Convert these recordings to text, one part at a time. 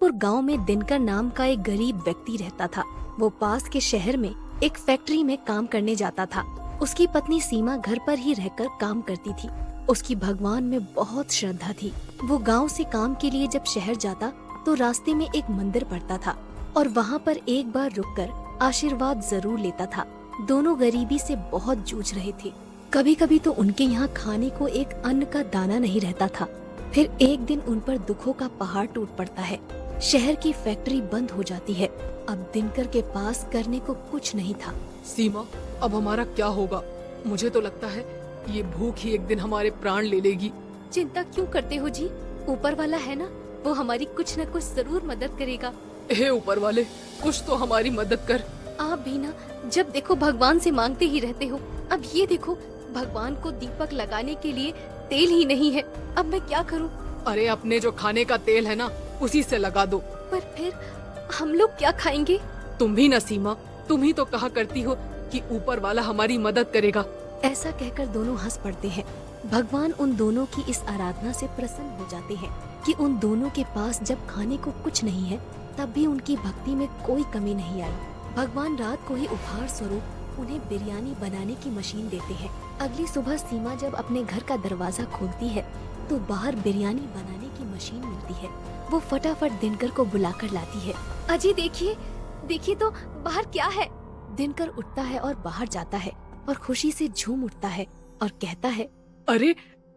और गांव में दिनकर नाम का एक गरीब व्यक्ति रहता था। वो पास के शहर में एक फैक्ट्री में काम करने जाता था। उसकी पत्नी सीमा घर पर ही रहकर काम करती थी। उसकी भगवान में बहुत श्रद्धा थी। वो गांव से काम के लिए जब शहर जाता तो रास्ते में एक मंदिर पड़ता था और वहाँ पर एक बार रुककर आशीर्वाद जरूर लेता था। दोनों गरीबी से बहुत जूझ रहे थे। कभी कभी तो उनके यहाँ खाने को एक अन्न का दाना नहीं रहता था। फिर एक दिन उन पर दुखों का पहाड़ टूट पड़ता है। शहर की फैक्ट्री बंद हो जाती है। अब दिनकर के पास करने को कुछ नहीं था। सीमा, अब हमारा क्या होगा? मुझे तो लगता है ये भूख ही एक दिन हमारे प्राण ले लेगी। चिंता क्यों करते हो जी? ऊपर वाला है ना, वो हमारी कुछ न कुछ जरूर मदद करेगा। हे ऊपर वाले, कुछ तो हमारी मदद कर। आप भी ना जब देखो भगवान से मांगते ही रहते हो। अब ये देखो, भगवान को दीपक लगाने के लिए तेल ही नहीं है। अब मैं क्या करूं? अरे अपने जो खाने का तेल है ना, उसी से लगा दो। पर फिर हम लोग क्या खाएंगे? तुम भी ना सीमा, तुम ही तो कहा करती हो कि ऊपर वाला हमारी मदद करेगा। ऐसा कहकर दोनों हंस पड़ते हैं। भगवान उन दोनों की इस आराधना से प्रसन्न हो जाते हैं कि उन दोनों के पास जब खाने को कुछ नहीं है तब भी उनकी भक्ति में कोई कमी नहीं आई। भगवान रात को ही उपहार स्वरूप उन्हें बिरयानी बनाने की मशीन देते हैं। अगली सुबह सीमा जब अपने घर का दरवाजा खोलती है तो बाहर बिरयानी बनाने की मशीन मिलती है। वो फटाफट दिनकर को बुलाकर लाती है। अजी देखिए, देखिए तो बाहर क्या है। दिनकर उठता है और बाहर जाता है और खुशी से झूम उठता है और कहता है, अरे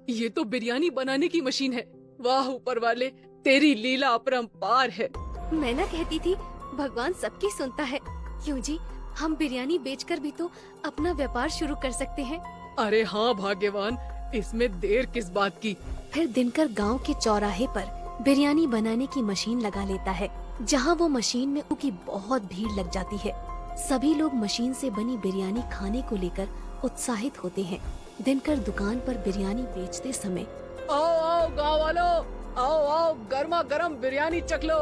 ये तो बिरयानी बनाने की मशीन है। वाह ऊपर वाले, तेरी लीला अपरंपार है। मैं ना कहती थी भगवान सबकी सुनता है। क्यों जी, हम बिरयानी बेचकर भी तो अपना व्यापार शुरू कर सकते हैं। अरे हाँ भाग्यवान, इसमें देर किस बात की। फिर दिनकर गांव के चौराहे पर बिरयानी बनाने की मशीन लगा लेता है। जहां वो मशीन में उनकी बहुत भीड़ लग जाती है। सभी लोग मशीन से बनी बिरयानी खाने को लेकर उत्साहित होते हैं। दिनकर दुकान पर बिरयानी बेचते समय, आओ आओ गाँव वालों, आओ आओ गर्मा गर्म बिरयानी चख लो,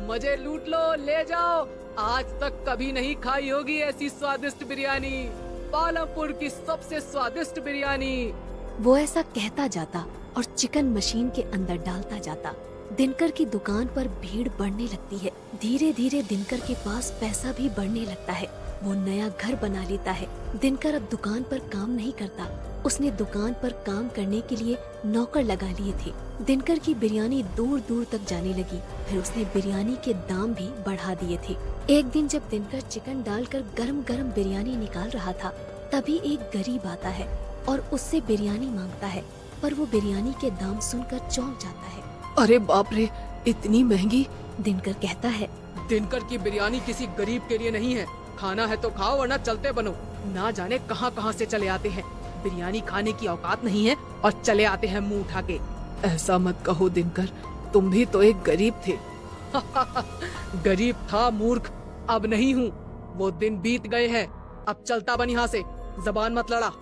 मजे लूट लो, ले जाओ। आज तक कभी नहीं खाई होगी ऐसी स्वादिष्ट बिरयानी, पालमपुर की सबसे स्वादिष्ट बिरयानी। वो ऐसा कहता जाता और चिकन मशीन के अंदर डालता जाता। दिनकर की दुकान पर भीड़ बढ़ने लगती है। धीरे धीरे दिनकर के पास पैसा भी बढ़ने लगता है। वो नया घर बना लेता है। दिनकर अब दुकान पर काम नहीं करता। उसने दुकान पर काम करने के लिए नौकर लगा लिए थे। दिनकर की बिरयानी दूर दूर तक जाने लगी। फिर उसने बिरयानी के दाम भी बढ़ा दिए थे। एक दिन जब दिनकर चिकन डालकर गरम गरम बिरयानी निकाल रहा था, तभी एक गरीब आता है और उससे बिरयानी मांगता है। पर वो बिरयानी के दाम सुनकर चौंक जाता है। अरे बाप रे, इतनी महंगी। दिनकर कहता है, दिनकर की बिरयानी किसी गरीब के लिए नहीं है। खाना है तो खाओ वरना चलते बनो। ना जाने कहां कहां से चले आते हैं। बिरयानी खाने की औकात नहीं है और चले आते हैं मुंह उठा के। ऐसा मत कहो दिनकर, तुम भी तो एक गरीब थे। गरीब था मूर्ख, अब नहीं हूँ। वो दिन बीत गए हैं। अब चलता बन यहाँ से, जबान मत लड़ा।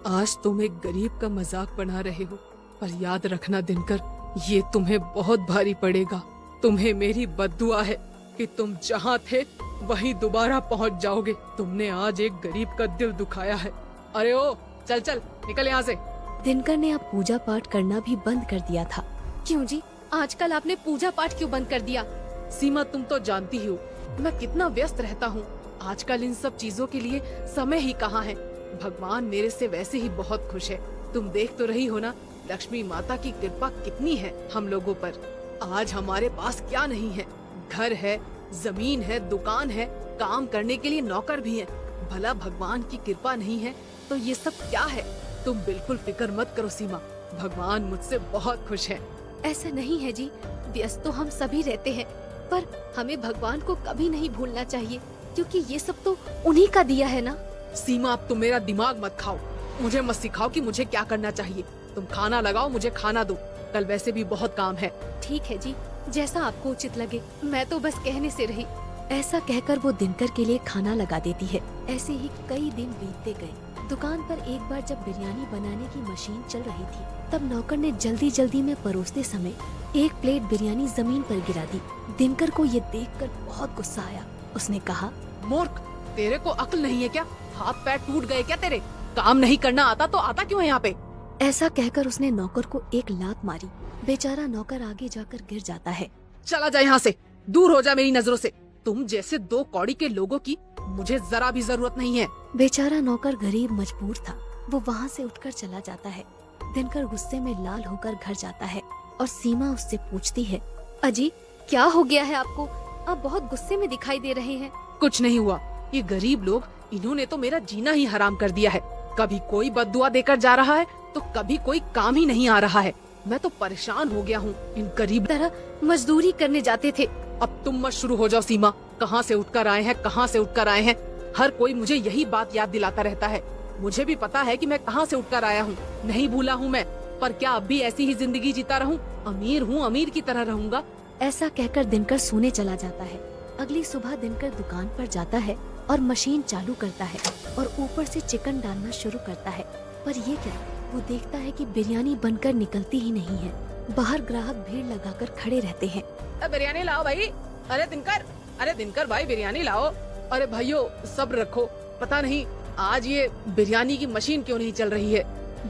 आज तुम एक गरीब का मजाक बना रहे हो, पर याद रखना दिनकर, ये तुम्हें बहुत भारी पड़ेगा। तुम्हें मेरी बद्दुआ है कि तुम जहाँ थे वहीं दोबारा पहुँच जाओगे। तुमने आज एक गरीब का दिल दुखाया है। अरे ओ चल चल निकल यहाँ से। दिनकर ने अब पूजा पाठ करना भी बंद कर दिया था। क्यों जी, आजकल आपने पूजा पाठ क्यों बंद कर दिया? सीमा, तुम तो जानती ही हो मैं कितना व्यस्त रहता हूँ। आजकल इन सब चीजों के लिए समय ही कहाँ है। भगवान मेरे से वैसे ही बहुत खुश है। तुम देख तो रही हो ना, लक्ष्मी माता की कृपा कितनी है हम लोगों पर। आज हमारे पास क्या नहीं है? घर है, जमीन है, दुकान है, काम करने के लिए नौकर भी है। भला भगवान की कृपा नहीं है तो ये सब क्या है? तुम बिल्कुल फिक्र मत करो सीमा, भगवान मुझसे बहुत खुश है। ऐसा नहीं है जी, व्यस्त तो हम सभी रहते हैं, पर हमें भगवान को कभी नहीं भूलना चाहिए, क्योंकि ये सब तो उन्हीं का दिया है ना। सीमा, अब तुम मेरा दिमाग मत खाओ। मुझे मत सिखाओ कि मुझे क्या करना चाहिए। तुम खाना लगाओ, मुझे खाना दो। कल वैसे भी बहुत काम है। ठीक है जी, जैसा आपको उचित लगे। मैं तो बस कहने से रही। ऐसा कहकर वो दिनकर के लिए खाना लगा देती है। ऐसे ही कई दिन बीतते गए। दुकान पर एक बार जब बिरयानी बनाने की मशीन चल रही थी, तब नौकर ने जल्दी जल्दी में परोसते समय एक प्लेट बिरयानी जमीन पर गिरा दी। दिनकर को ये देखकर बहुत गुस्सा आया। उसने कहा, मूर्ख, तेरे को अक्ल नहीं है क्या? हाथ पैर टूट गए क्या तेरे? काम नहीं करना आता तो आता क्यों है यहाँ पे? ऐसा कहकर उसने नौकर को एक लात मारी। बेचारा नौकर आगे जाकर गिर जाता है। चला जा यहाँ से, दूर हो जा मेरी नजरों से। तुम जैसे दो कौड़ी के लोगों की मुझे जरा भी जरूरत नहीं है। बेचारा नौकर गरीब मजबूर था, वो वहाँ से उठकर चला जाता है। दिनकर गुस्से में लाल होकर घर जाता है और सीमा उससे पूछती है, अजी क्या हो गया है आपको? आप बहुत गुस्से में दिखाई दे रहे हैं। कुछ नहीं हुआ, ये गरीब लोग, इन्होंने तो मेरा जीना ही हराम कर दिया है। कभी कोई बद्दुआ देकर जा रहा है तो कभी कोई काम ही नहीं आ रहा है। मैं तो परेशान हो गया हूँ। इन गरीब तरह मजदूरी करने जाते थे। अब तुम मत शुरू हो जाओ सीमा। कहाँ से उठकर आए हैं, कहाँ से उठकर आए हैं। हर कोई मुझे यही बात याद दिलाता रहता है। मुझे भी पता है कि मैं कहाँ से उठकर आया हूँ, नहीं भूला हूँ मैं। पर क्या अब भी ऐसी ही जिंदगी जीता रहूं? अमीर हूँ, अमीर की तरह रहूंगा। ऐसा कहकर दिनकर सोने चला जाता है। अगली सुबह दिनकर दुकान पर जाता है और मशीन चालू करता है और ऊपर से चिकन डालना शुरू करता है। पर ये क्या, वो देखता है कि बिरयानी बनकर निकलती ही नहीं है। बाहर ग्राहक भीड़ लगाकर खड़े रहते हैं। बिरयानी लाओ भाई। अरे दिनकर भाई बिरयानी लाओ। अरे भाइयों सब्र रखो, पता नहीं आज ये बिरयानी की मशीन क्यों नहीं चल रही है।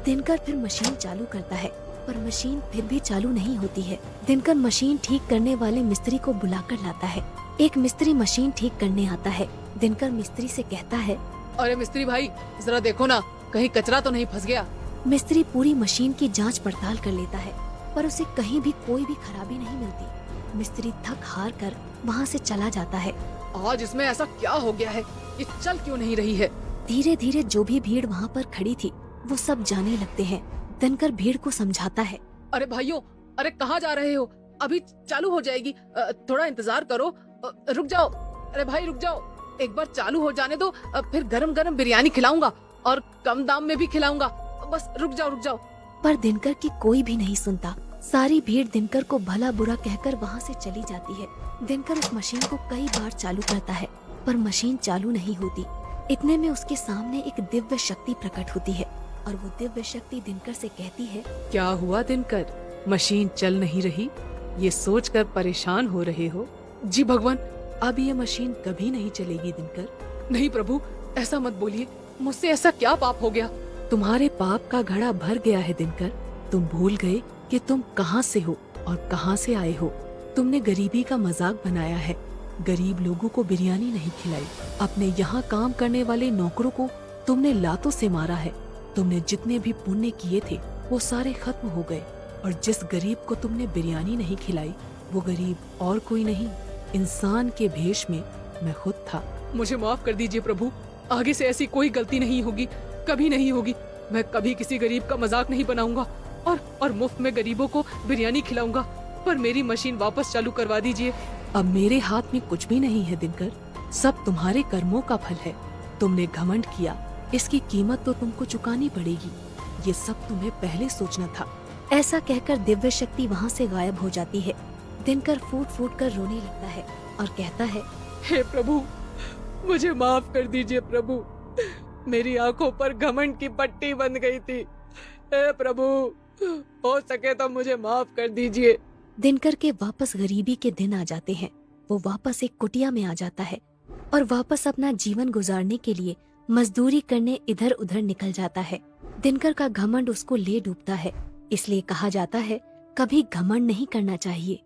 दिनकर फिर मशीन चालू करता है पर मशीन फिर भी चालू नहीं होती है। दिनकर मशीन ठीक करने वाले मिस्त्री को बुलाकर लाता है। एक मिस्त्री मशीन ठीक करने आता है। दिनकर मिस्त्री से कहता है, अरे मिस्त्री भाई जरा देखो ना, कहीं कचरा तो नहीं फंस गया। मिस्त्री पूरी मशीन की जांच पड़ताल कर लेता है पर उसे कहीं भी कोई भी खराबी नहीं मिलती। मिस्त्री थक हार कर वहाँ से चला जाता है। आज इसमें ऐसा क्या हो गया है, ये चल क्यों नहीं रही है। धीरे धीरे जो भी भीड़ वहाँ पर खड़ी थी वो सब जाने लगते हैं। दिनकर भीड़ को समझाता है, अरे भाइयों, अरे कहाँ जा रहे हो, अभी चालू हो जाएगी, थोड़ा इंतजार करो। रुक जाओ, अरे भाई रुक जाओ, एक बार चालू हो जाने दो, फिर गरम गरम बिरयानी खिलाऊंगा और कम दाम में भी खिलाऊंगा। बस रुक जाओ। पर दिनकर की कोई भी नहीं सुनता। सारी भीड़ दिनकर को भला बुरा कहकर वहाँ से चली जाती है। दिनकर उस मशीन को कई बार चालू करता है पर मशीन चालू नहीं होती। इतने में उसके सामने एक दिव्य शक्ति प्रकट होती है और वो दिव्य शक्ति दिनकर से कहती है, क्या हुआ दिनकर, मशीन चल नहीं रही, ये सोचकर परेशान हो रहे हो? जी भगवान, अब ये मशीन कभी नहीं चलेगी दिनकर। नहीं प्रभु, ऐसा मत बोलिए, मुझसे ऐसा क्या पाप हो गया? तुम्हारे पाप का घड़ा भर गया है दिनकर। तुम भूल गए कि तुम कहाँ से हो और कहाँ से आए हो। तुमने गरीबी का मजाक बनाया है, गरीब लोगों को बिरयानी नहीं खिलाई। अपने यहाँ काम करने वाले नौकरों को तुमने लातों से मारा है। तुमने जितने भी पुण्य किए थे वो सारे खत्म हो गए और जिस गरीब को तुमने बिरयानी नहीं खिलाई वो गरीब और कोई नहीं, इंसान के भेष में मैं खुद था। मुझे माफ कर दीजिए प्रभु, आगे से ऐसी कोई गलती नहीं होगी, कभी नहीं होगी। मैं कभी किसी गरीब का मजाक नहीं बनाऊंगा और मुफ्त में गरीबों को बिरयानी खिलाऊंगा। पर मेरी मशीन वापस चालू करवा दीजिए। अब मेरे हाथ में कुछ भी नहीं है दिनकर, सब तुम्हारे कर्मों का फल है। तुमने घमंड किया, इसकी कीमत तो तुमको चुकानी पड़ेगी। ये सब तुम्हें पहले सोचना था। ऐसा कहकर दिव्य शक्ति वहाँ से गायब हो जाती है। दिनकर फूट फूट कर रोने लगता है और कहता है, हे प्रभु, मुझे माफ कर दीजिए प्रभु, मेरी आंखों पर घमंड की पट्टी बंध गई थी। हे प्रभु, हो सके तो मुझे माफ कर दीजिए। दिनकर के वापस गरीबी के दिन आ जाते हैं। वो वापस एक कुटिया में आ जाता है और वापस अपना जीवन गुजारने के लिए मजदूरी करने इधर उधर निकल जाता है। दिनकर का घमंड उसको ले डूबता है। इसलिए कहा जाता है, कभी घमंड नहीं करना चाहिए।